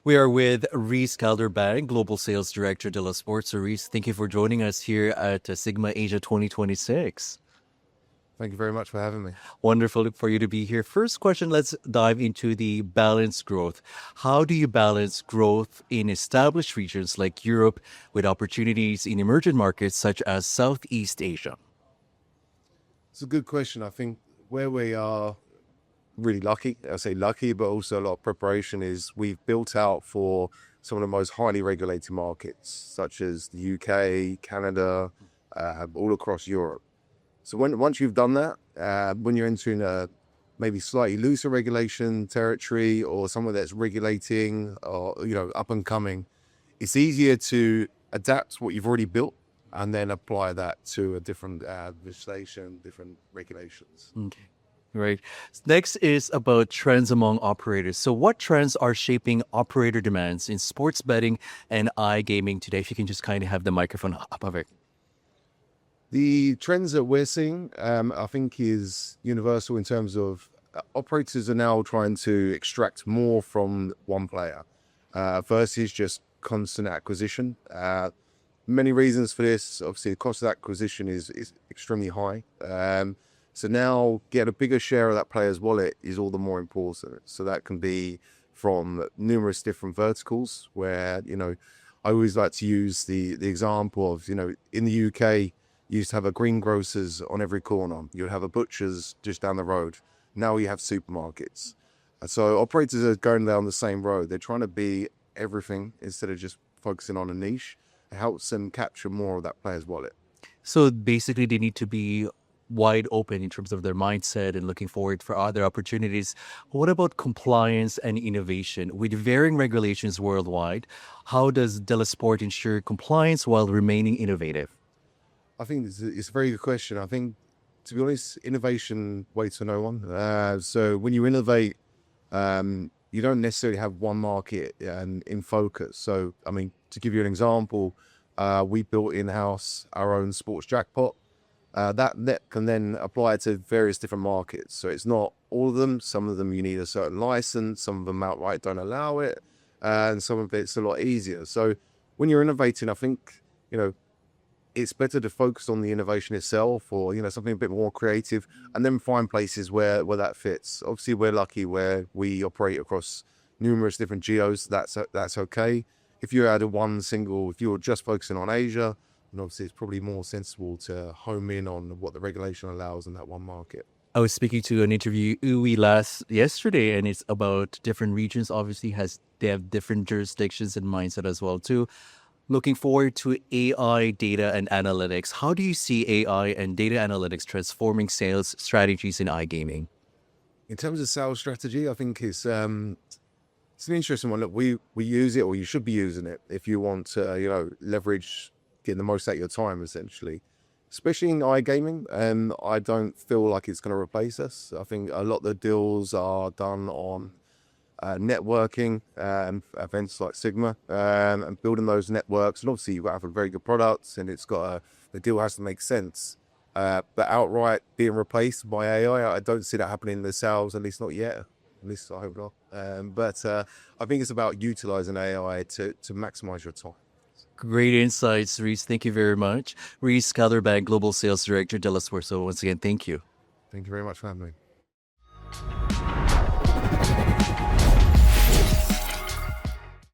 We are with Reece Calderbank, Global Sales Director, Delasport. So, Reece, thank you for joining us here at Sigma Asia 2026. Thank you very much for having me. Wonderful for you to be here. First question, let's dive into the balanced growth. How do you balance growth in established regions like Europe with opportunities in emerging markets such as Southeast Asia? It's a good question. I think where we are really lucky, I say lucky, but also a lot of preparation is we've built out for some of the most highly regulated markets, such as the UK, Canada, all across Europe. So once you've done that, when you're entering a maybe slightly looser regulation territory or somewhere that's regulating or up and coming, it's easier to adapt what you've already built and then apply that to a different legislation, different regulations. Okay. Right. Next is about trends among operators. So, what trends are shaping operator demands in sports betting and iGaming today? If you can just kind of have the microphone up of it. The trends that we're seeing, I think, is universal in terms of operators are now trying to extract more from one player versus just constant acquisition. Many reasons for this. Obviously, the cost of acquisition is extremely high. So now get a bigger share of that player's wallet is all the more important. So that can be from numerous different verticals where, I always like to use the example of, in the UK, you used to have a greengrocers on every corner. You'd have a butcher's just down the road. Now you have supermarkets. So operators are going down the same road. They're trying to be everything instead of just focusing on a niche. It helps them capture more of that player's wallet. So, basically, they need to be wide open in terms of their mindset and looking forward for other opportunities. What about compliance and innovation? With varying regulations worldwide, how does Delasport ensure compliance while remaining innovative? I think it's a very good question. I think, to be honest, innovation waits for no one. So when you innovate, you don't necessarily have one market in focus. So, I mean, to give you an example, we built in-house our own sports jackpot. That can then apply to various different markets. So it's not all of them. Some of them you need a certain license. Some of them outright don't allow it. And some of it's a lot easier. So when you're innovating, I think, it's better to focus on the innovation itself or, something a bit more creative and then find places where that fits. Obviously, we're lucky where we operate across numerous different geos. That's okay. If you had if you were just focusing on Asia, then obviously it's probably more sensible to home in on what the regulation allows in that one market. I was speaking to an interviewee yesterday, and it's about different regions. Obviously, they have different jurisdictions and mindset as well too. Looking forward to AI, data, and analytics. How do you see AI and data analytics transforming sales strategies in iGaming? In terms of sales strategy, I think it's an interesting one. Look, we use it, or you should be using it if you want to, leverage getting the most out of your time, essentially. Especially in iGaming, I don't feel like it's going to replace us. I think a lot of the deals are done on networking and events like Sigma and building those networks. And obviously, you've got to have a very good product, and the deal has to make sense. But outright being replaced by AI, I don't see that happening in the sales, at least not yet. At least I hope not. But I think it's about utilizing AI to maximize your time. Great insights, Reece. Thank you very much. Reece Calderbank, Global Sales Director, Delasport. So once again, thank you. Thank you very much for having me.